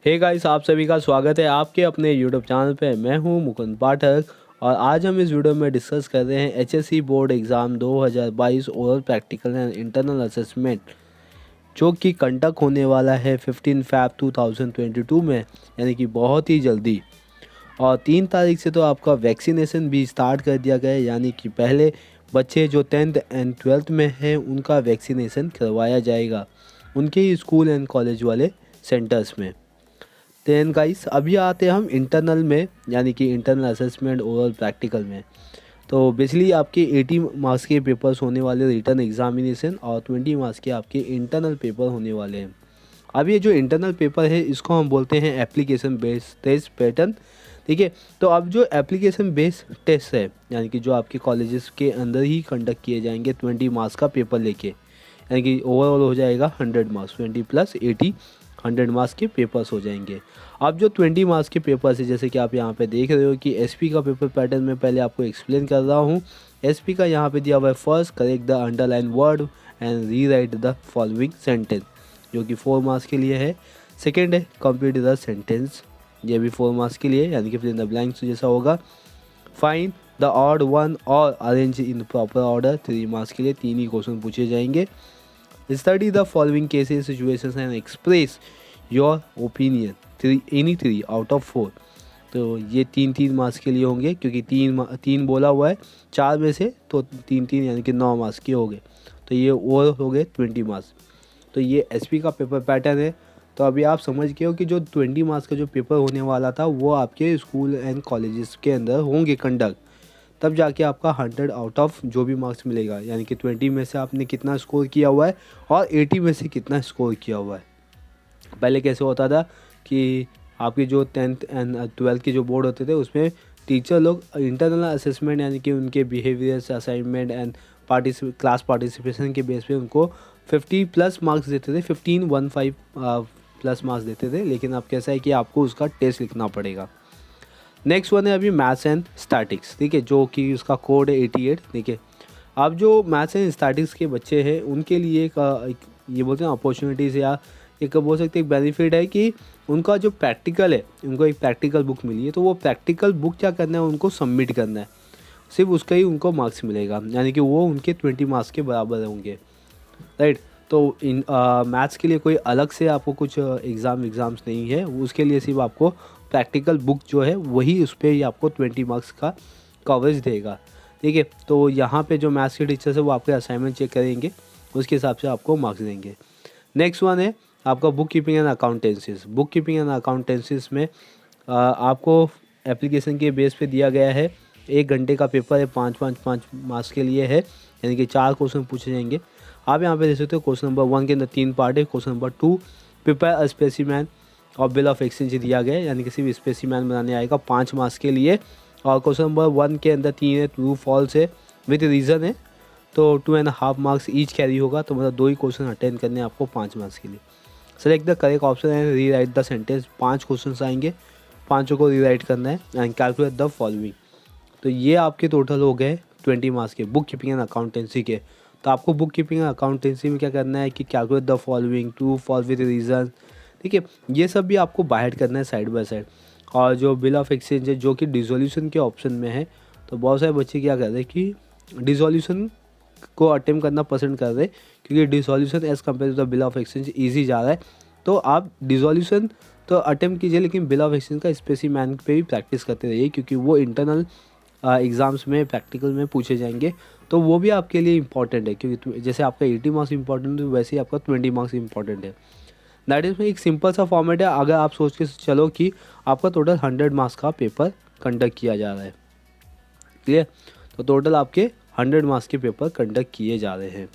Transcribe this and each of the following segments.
Hey guys, आप सभी का स्वागत है आपके अपने यूट्यूब चैनल पे। मैं हूं मुकुंद पाठक और आज हम इस वीडियो में डिस्कस कर रहे हैं HSC board exam 2022 oral practical and internal assessment जो कि कंडक्ट होने वाला है 15 फ़रवरी 2022 में, यानी कि बहुत ही जल्दी। और 3 तारीख से तो आपका वैक्सीनेशन भी स्टार्ट कर दिया गया है, यानी कि पहले बच्चे जो 10th एंड 12th में हैं उनका वैक्सीनेशन करवाया जाएगा उनके ही स्कूल एंड कॉलेज वाले सेंटर्स में। देन गाइस, अभी आते हैं हम इंटरनल में, यानी कि इंटरनल असेसमेंट ओरल प्रैक्टिकल में। तो बेसिकली आपके 80 मार्क्स के पेपर्स होने वाले रिटर्न एग्जामिनेशन और 20 मार्क्स के आपके इंटरनल पेपर होने वाले हैं। अब ये जो इंटरनल पेपर है इसको हम बोलते हैं एप्लीकेशन बेस्ड टेस्ट पैटर्न। ठीक है, तो अब जो एप्लीकेशन बेस्ड टेस्ट है, यानी कि जो आपके कॉलेजेस के अंदर ही कंडक्ट किए जाएंगे 20 मार्क्स का पेपर लेके, यानी कि ओवरऑल हो जाएगा 100 मार्क्स, 20 + 80 100 मार्क्स के पेपर्स हो जाएंगे। अब जो 20 मार्क्स के पेपर्स है, जैसे कि आप यहाँ पे देख रहे हो कि एसपी का पेपर पैटर्न मैं पहले आपको एक्सप्लेन कर रहा हूँ। एसपी का यहाँ पे दिया हुआ है, first correct the underline word and re right the following sentence, जो कि 4 मार्क्स के लिए है। सेकेंड है कंप्लीट द सेंटेंस, ये भी 4 मार्क्स के लिए, यानी कि फिल इन द ब्लैंक्स जैसा होगा। फाइंड द ऑड वन और arrange in proper order, 3 marks के लिए 3 ही क्वेश्चन पूछे जाएंगे। Study the following cases situations and express your opinion, any 3 out of 4। तो ये 3-3 मार्क्स के लिए होंगे, क्योंकि 3 बोला हुआ है 4 में से, तो 3-3 यानी कि 9 मार्क्स के हो गए। तो ये और हो गए 20 मार्क्स। तो ये एसपी का पेपर पैटर्न है। तो अभी आप समझ गए हो कि जो 20 मार्क्स का जो पेपर होने वाला था वो आपके स्कूल एंड कॉलेजेस के अंदर होंगे कंडक्ट, तब जाके आपका 100 आउट ऑफ जो भी मार्क्स मिलेगा, यानी कि 20 में से आपने कितना स्कोर किया हुआ है और 80 में से कितना स्कोर किया हुआ है। पहले कैसे होता था कि आपके जो 10th एंड 12th के जो बोर्ड होते थे उसमें टीचर लोग इंटरनल असेसमेंट, यानी कि उनके behaviours, assignment and class participation के बेस पे उनको 50+ मार्क्स देते थे, 15 मार्क्स देते थे। लेकिन अब कैसा है कि आपको उसका टेस्ट लिखना पड़ेगा। नेक्स्ट वन है अभी मैथ्स एंड स्टैटिक्स, ठीक है, जो कि उसका कोड है 88। ठीक है, अब जो मैथ्स एंड स्टैटिक्स के बच्चे हैं उनके लिए एक ये बोलते हैं अपॉर्चुनिटीज़, या एक बोल सकते एक बेनिफिट है कि उनका जो प्रैक्टिकल है, उनको एक प्रैक्टिकल बुक मिली है, तो वो प्रैक्टिकल बुक क्या करना है, उनको सबमिट करना है, सिर्फ उसका ही उनको मार्क्स मिलेगा, यानी कि वो उनके 20 मार्क्स के बराबर होंगे। राइट, तो इन मैथ्स के लिए कोई अलग से आपको कुछ एग्ज़ाम्स नहीं है, उसके लिए सिर्फ आपको प्रैक्टिकल बुक जो है वही उस पर ही आपको 20 मार्क्स का कवरेज देगा। ठीक है, तो यहाँ पे जो मैथ्स के टीचर्स है वो आपके असाइनमेंट चेक करेंगे, उसके हिसाब से आपको मार्क्स देंगे। नेक्स्ट वन है आपका bookkeeping and accountancies. Bookkeeping and accountancies में आपको एप्लीकेशन के बेस पे दिया गया है, 1 घंटे का पेपर है, 5 मार्क्स के लिए है, यानी कि 4 क्वेश्चन पूछे जाएंगे। आप यहाँ पे देख सकते हो क्वेश्चन नंबर 1 के अंदर 3 पार्ट है। Question number 2 prepare a specimen और बिल ऑफ एक्सचेंज दिया गया है, यानी कि सिर्फ स्पेसिमैन बनाने आएगा, 5 मार्क्स के लिए। और क्वेश्चन नंबर 1 के अंदर 3 है, ट्रू फॉल्स है विथ रीज़न है, तो 2.5 मार्क्स ईच कैरी होगा, तो मतलब 2 ही क्वेश्चन अटेंड करने हैं आपको 5 मार्क्स के लिए। Select the correct option and re right the sentence, 5 question आएंगे, 5 को री राइट करना है एंड कैलकुलेट द फॉलोइंग। तो ये आपके टोटल हो गए 20 मार्क्स के बुक कीपिंग एंड अकाउंटेंसी के। तो आपको बुक कीपिंग एंड अकाउंटेंसी में क्या करना है कि calculate the following, true false with reason, ठीक है, ये सब भी आपको बाहर करना है साइड बाय साइड। और जो बिल ऑफ एक्सचेंज है जो कि डिसोल्यूशन के ऑप्शन में है, तो बहुत सारे बच्चे क्या कर रहे हैं कि डिसोल्यूशन को अटेम्प्ट करना पसंद कर रहे हैं, क्योंकि dissolution as compare to the bill of exchange easy जा रहा है। तो आप डिसोल्यूशन तो अटेम्प्ट कीजिए, लेकिन बिल ऑफ एक्सचेंज का स्पेसिमैन पे भी प्रैक्टिस करते रहिए, क्योंकि वो इंटरनल एग्ज़ाम्स में प्रैक्टिकल में पूछे जाएंगे, तो वो भी आपके लिए इंपॉर्टेंट है। क्योंकि जैसे आपका 80 मार्क्स इंपॉर्टेंट है, वैसे ही आपका 20 मार्क्स इंपॉर्टेंट है। दैट इज़ में एक सिंपल सा फॉर्मेट है। अगर आप सोच के चलो कि आपका टोटल 100 मार्क्स का पेपर कंडक्ट किया जा रहा है, ठीक है, तो टोटल आपके 100 मार्क्स के पेपर कंडक्ट किए जा रहे हैं।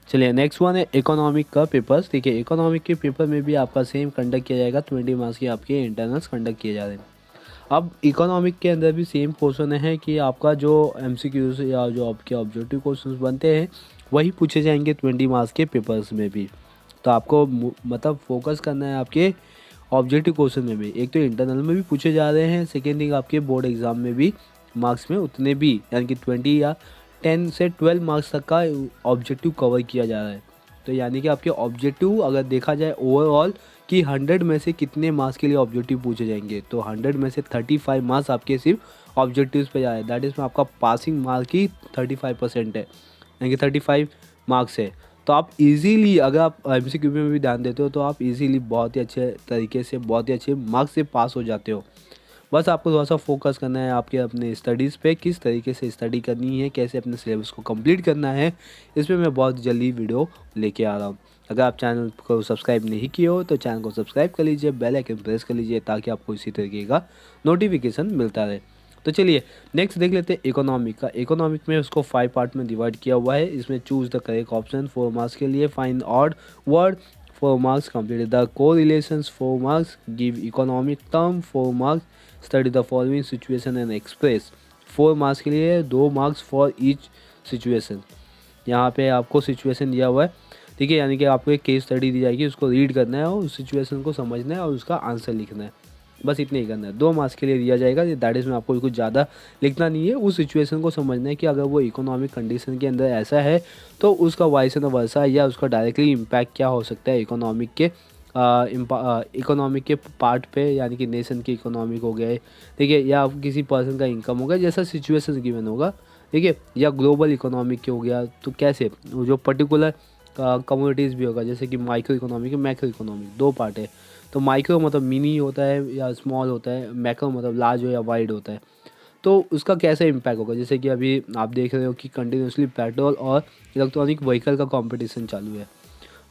चलिए नेक्स्ट वन है इकोनॉमिक का पेपर्स। ठीक है, इकोनॉमिक के पेपर में भी आपका सेम कंडक्ट किया जाएगा, 20 मार्क्स के आपके इंटरनल्स कंडक्ट किए जा रहे हैं। अब इकोनॉमिक के अंदर भी सेम क्वेश्चन है कि आपका जो एमसीक्यूज या जो आपके ऑब्जेक्टिव क्वेश्चंस बनते हैं वही पूछे जाएंगे 20 मार्क्स के पेपर्स में भी। तो आपको मतलब फोकस करना है आपके ऑब्जेक्टिव क्वेश्चन में भी, एक तो इंटरनल में भी पूछे जा रहे हैं, सेकेंड थिंग आपके बोर्ड एग्जाम में भी मार्क्स में उतने भी, यानी कि 20 या 10 से 12 मार्क्स तक का ऑब्जेक्टिव कवर किया जा रहा है। तो यानी कि आपके ऑब्जेक्टिव अगर देखा जाए ओवरऑल कि 100 में से कितने मार्क्स के लिए ऑब्जेक्टिव पूछे जाएंगे। तो 100 में से 35 मार्क्स आपके सिर्फ ऑब्जेक्टिव्स पे जा रहे हैं। दैट इज़ में आपका पासिंग मार्क ही 35% है, यानी कि 35 मार्क्स है। तो आप इजीली, अगर आप MCQ में भी ध्यान देते हो तो आप इजीली बहुत ही अच्छे तरीके से, बहुत ही अच्छे मार्क्स से पास हो जाते हो। बस आपको थोड़ा सा फोकस करना है आपके अपने स्टडीज़ पे, किस तरीके से स्टडी करनी है, कैसे अपने सिलेबस को कंप्लीट करना है। इसमें मैं बहुत जल्दी वीडियो लेके आ रहा हूँ। अगर आप चैनल को सब्सक्राइब नहीं किए हो तो चैनल को सब्सक्राइब कर लीजिए, बेल आइकन प्रेस कर लीजिए, ताकि आपको इसी तरीके का नोटिफिकेशन मिलता रहे। तो चलिए नेक्स्ट देख लेते हैं इकोनॉमिक का। इकोनॉमिक में उसको 5 पार्ट में डिवाइड किया हुआ है। इसमें choose the correct option 4 marks के लिए, find odd word 4 marks, complete the correlations 4 marks, give economic term 4 marks, study the following situation and express 4 marks के लिए, 2 मार्क्स फॉर ईच सिचुएशन। यहाँ पे आपको सिचुएशन दिया हुआ है, ठीक है, यानी कि आपको एक केस स्टडी दी जाएगी, उसको रीड करना है और उस सिचुएशन को समझना है और उसका आंसर लिखना है। बस इतना ही करना है। 2 मार्क्स के लिए दिया जाएगा। दैट इज़ में आपको कुछ ज़्यादा लिखना नहीं है, उस सिचुएशन को समझना है कि अगर वो इकोनॉमिक कंडीशन के अंदर ऐसा है तो उसका वाइस एंड वर्सा या उसका डायरेक्टली इम्पैक्ट क्या हो सकता है इकोनॉमिक के पार्ट पे, यानी कि नेशन की इकोनॉमिक हो गया है, ठीक है, या किसी पर्सन का इनकम हो गया, जैसा सिचुएशन गिवन होगा, ठीक है, या ग्लोबल इकोनॉमिक के हो गया तो कैसे जो पर्टिकुलर कम्युनिटीज़ भी होगा, जैसे कि micro economic, macro economic 2 part है। तो माइक्रो मतलब मिनी होता है या स्मॉल होता है, मैक्रो मतलब लार्ज हो या वाइड होता है। तो उसका कैसा इम्पैक्ट होगा, जैसे कि अभी आप देख रहे हो कि कंटिन्यूसली पेट्रोल और इलेक्ट्रॉनिक व्हीकल का कंपटीशन चालू है।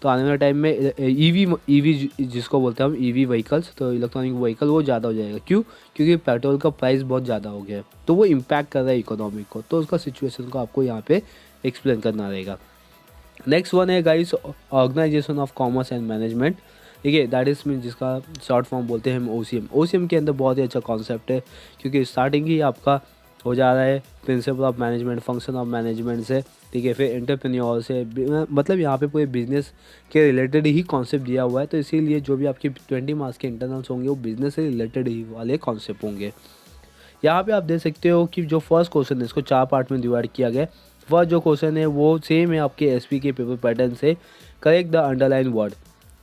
तो आने वाले टाइम में ईवी जिसको बोलते हैं हम ईवी व्हीकल्स, तो इलेक्ट्रॉनिक व्हीकल वो ज़्यादा हो जाएगा। क्यों? क्योंकि पेट्रोल का प्राइस बहुत ज़्यादा हो गया है, तो वो इम्पैक्ट कर रहा है इकोनॉमिक को। तो उसका सिचुएशन को आपको यहाँ पे एक्सप्लेन करना रहेगा। नेक्स्ट वन है guys, organisation of commerce and management, ठीक है, दैट इज़ मीन जिसका शॉर्ट फॉर्म बोलते हैं हम OCM के अंदर बहुत ही अच्छा कॉन्सेप्ट है, क्योंकि स्टार्टिंग ही आपका हो जा रहा है principle of management, function of management से, ठीक है, फिर एंटरप्रेन्योर से, मतलब यहाँ पे पूरे बिजनेस के रिलेटेड ही कॉन्सेप्ट दिया हुआ है। तो इसीलिए जो भी आपकी 20 मार्क्स के इंटरनल्स होंगे वो बिजनेस से रिलेटेड ही वाले कॉन्सेप्ट होंगे। यहाँ पे आप देख सकते हो कि जो फर्स्ट क्वेश्चन है इसको 4 पार्ट में डिवाइड किया गया है। फर्स्ट जो क्वेश्चन है वो सेम है आपके SP के पेपर पैटर्न से, करेक्ट द अंडरलाइन वर्ड,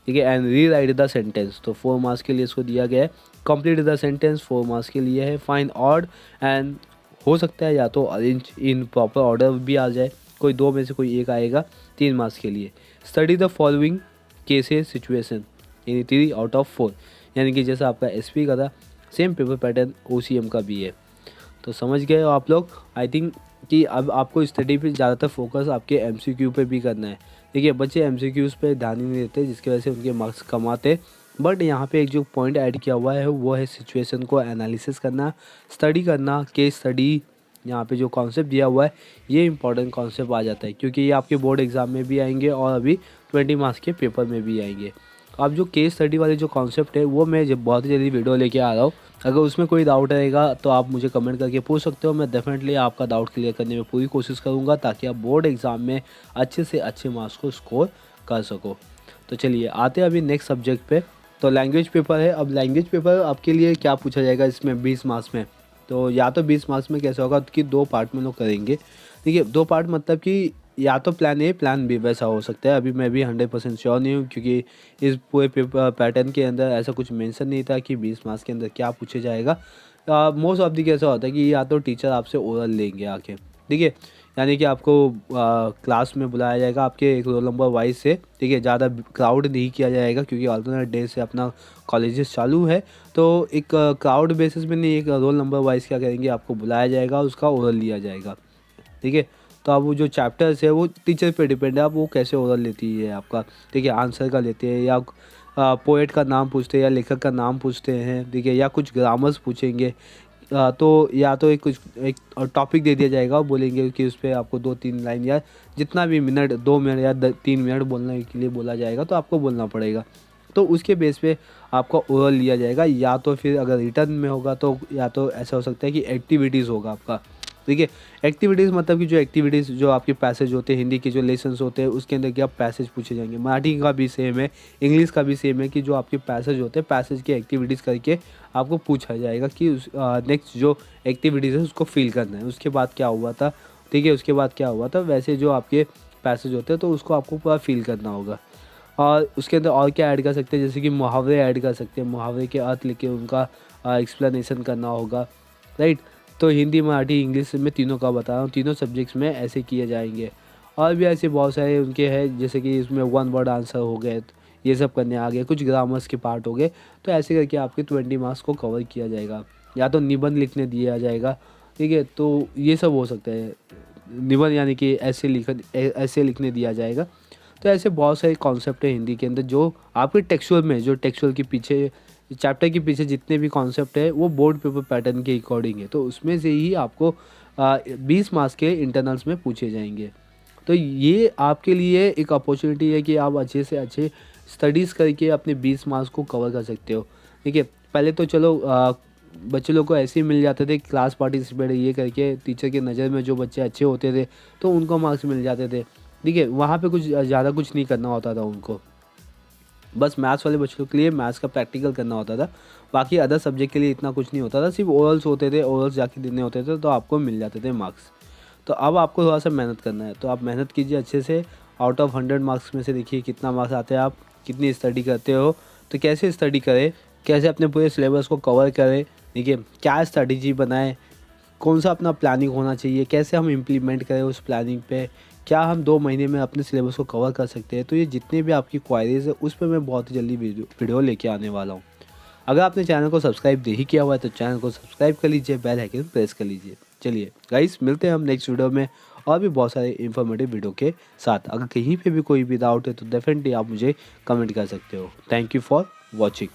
ठीक है, and re right the sentence. तो 4 मार्क्स के लिए इसको दिया गया है। कंप्लीट द सेंटेंस 4 मार्क्स के लिए है। फाइंड ऑड एंड हो सकता है या तो अरेंज इन प्रॉपर ऑर्डर भी आ जाए, कोई 2 में से कोई एक आएगा, 3 मार्क्स के लिए। Study the following cases situation, यानी 3 आउट ऑफ 4, यानी कि जैसा आपका SP का था सेम पेपर पैटर्न OCM का भी है। तो समझ गए हो आप लोग। आई थिंक कि अब आपको स्टडी पे ज़्यादातर फोकस आपके MCQ पे भी करना है, ठीक है। बच्चे MCQs पे ध्यान ही नहीं देते, जिसकी वजह से उनके मार्क्स कम आते। बट यहाँ पे एक जो पॉइंट ऐड किया हुआ है वो है सिचुएशन को एनालिसिस करना, स्टडी करना, केस स्टडी। यहाँ पे जो कॉन्सेप्ट दिया हुआ है ये इंपॉर्टेंट कॉन्सेप्ट आ जाता है, क्योंकि ये आपके बोर्ड एग्ज़ाम में भी आएंगे और अभी 20 मार्क्स के पेपर में भी आएंगे। अब जो केस स्टडी वाले जो कॉन्सेप्ट है वो मैं बहुत ही जल्दी वीडियो लेके आ रहा हूँ। अगर उसमें कोई डाउट रहेगा तो आप मुझे कमेंट करके पूछ सकते हो। मैं डेफिनेटली आपका डाउट क्लियर करने में पूरी कोशिश करूँगा, ताकि आप बोर्ड एग्ज़ाम में अच्छे से अच्छे मार्क्स को स्कोर कर सको। तो चलिए आते हैं अभी नेक्स्ट सब्जेक्ट पे। तो लैंग्वेज पेपर है। अब लैंग्वेज पेपर आपके लिए क्या पूछा जाएगा इसमें 20 मार्क्स में। तो या तो 20 मार्क्स में कैसा होगा कि 2 पार्ट में लोग करेंगे, ठीक है। 2 पार्ट मतलब कि या तो प्लान A प्लान B वैसा हो सकता है। अभी मैं भी 100% श्योर नहीं हूँ, क्योंकि इस पूरे पेपर पैटर्न के अंदर ऐसा कुछ मेंशन नहीं था कि 20 मार्क्स के अंदर क्या पूछे जाएगा। मोस्ट ऑफ दी कैसा होता है कि या तो टीचर आपसे ओरल लेंगे आके, ठीक है, यानी कि आपको क्लास में बुलाया जाएगा आपके एक रोल नंबर वाइज से, ठीक है। ज़्यादा क्राउड नहीं किया जाएगा, क्योंकि अल्टरनेट डे से अपना कॉलेजेस चालू है। तो एक क्राउड बेसिस में नहीं, एक रोल नंबर वाइज क्या करेंगे, आपको बुलाया जाएगा, उसका ओरल लिया जाएगा, ठीक है। तो अब वो जो चैप्टर्स है वो टीचर पे डिपेंड है, अब वो कैसे ओरल लेती है आपका, ठीक है, आंसर का लेते हैं या पोएट का नाम पूछते हैं या लेखक का नाम पूछते हैं, ठीक है, या कुछ ग्रामर्स पूछेंगे। तो या तो एक टॉपिक दे दिया जाएगा और बोलेंगे कि उस पर आपको 2-3 लाइन या जितना भी मिनट, 2 मिनट या 3 मिनट बोलने के लिए बोला जाएगा, तो आपको बोलना पड़ेगा। तो उसके बेस पे आपका ओरल लिया जाएगा, या तो फिर अगर रिटर्न में होगा तो या तो ऐसा हो सकता है कि एक्टिविटीज़ होगा आपका, ठीक है। एक्टिविटीज़ मतलब कि जो एक्टिविटीज़ जो आपके पैसेज होते हैं, हिंदी के जो लेसन्स होते हैं उसके अंदर क्या पैसेज पूछे जाएंगे। मराठी का भी सेम है, इंग्लिश का भी सेम है, कि जो आपके पैसेज होते हैं पैसेज की एक्टिविटीज़ करके आपको पूछा जाएगा कि नेक्स्ट जो एक्टिविटीज़ है उसको फिल करना है। उसके बाद क्या हुआ था, ठीक है, उसके बाद क्या हुआ था, वैसे जो आपके पैसेज होते हैं तो उसको आपको पूरा फिल करना होगा। और उसके अंदर और क्या ऐड कर सकते हैं, जैसे कि मुहावरे ऐड कर सकते हैं, मुहावरे के अर्थ लिख के उनका एक्सप्लेनेशन करना होगा, राइट। तो हिंदी, मराठी, इंग्लिश में तीनों का बता रहा हूँ, तीनों सब्जेक्ट्स में ऐसे किए जाएंगे। और भी ऐसे बहुत सारे उनके हैं, जैसे कि इसमें वन वर्ड आंसर हो गए, ये सब करने आ गए, कुछ ग्रामर्स के पार्ट हो गए। तो ऐसे करके आपके 20 मार्क्स को कवर किया जाएगा। या तो निबंध लिखने दिया जाएगा, ठीक है, तो ये सब हो सकता है। निबंध यानी कि ऐसे लिखने दिया जाएगा। तो ऐसे बहुत सारे कॉन्सेप्ट है हिंदी के अंदर जो आपके टेक्सचुअल में, जो टेक्सचुअल के पीछे, चैप्टर के पीछे जितने भी कॉन्सेप्ट है वो बोर्ड पेपर पैटर्न के अकॉर्डिंग है। तो उसमें से ही आपको 20 मार्क्स के इंटरनल्स में पूछे जाएंगे। तो ये आपके लिए एक अपॉर्चुनिटी है कि आप अच्छे से अच्छे स्टडीज़ करके अपने 20 मार्क्स को कवर कर सकते हो, ठीक है। पहले तो चलो बच्चे लोग को ऐसे ही मिल जाते थे, क्लास पार्टिसिपेट ये करके टीचर की नज़र में जो बच्चे अच्छे होते थे तो उनको मार्क्स मिल जाते थे, ठीक है। वहाँ पे कुछ ज़्यादा कुछ नहीं करना होता था उनको, बस मैथ्स वाले बच्चों के लिए मैथ्स का प्रैक्टिकल करना होता था। बाकी अदर सब्जेक्ट के लिए इतना कुछ नहीं होता था, सिर्फ ओरल्स होते थे, ओरल्स जाके देने होते थे तो आपको मिल जाते थे मार्क्स। तो अब आपको थोड़ा सा मेहनत करना है, तो आप मेहनत कीजिए अच्छे से। आउट ऑफ 100 मार्क्स में से देखिए कितना मार्क्स आते हैं, आप कितनी स्टडी करते हो, तो कैसे स्टडी करें, कैसे अपने पूरे सिलेबस को कवर करें, ठीक है, क्या स्ट्रैटेजी बनाएं, कौन सा अपना प्लानिंग होना चाहिए, कैसे हम इम्प्लीमेंट करें उस प्लानिंग पे, क्या हम 2 महीने में अपने सिलेबस को कवर कर सकते हैं। तो ये जितने भी आपकी क्वायरीज़ है उस पर मैं बहुत ही जल्दी वीडियो लेके आने वाला हूँ। अगर आपने चैनल को सब्सक्राइब नहीं किया हुआ है तो चैनल को सब्सक्राइब कर लीजिए, बेल आइकन प्रेस कर लीजिए। चलिए गाइस, मिलते हैं हम नेक्स्ट वीडियो में और भी बहुत सारे इन्फॉर्मेटिव वीडियो के साथ। अगर कहीं पे भी कोई भी डाउट है तो डेफिनेटली आप मुझे कमेंट कर सकते हो। Thank you for watching.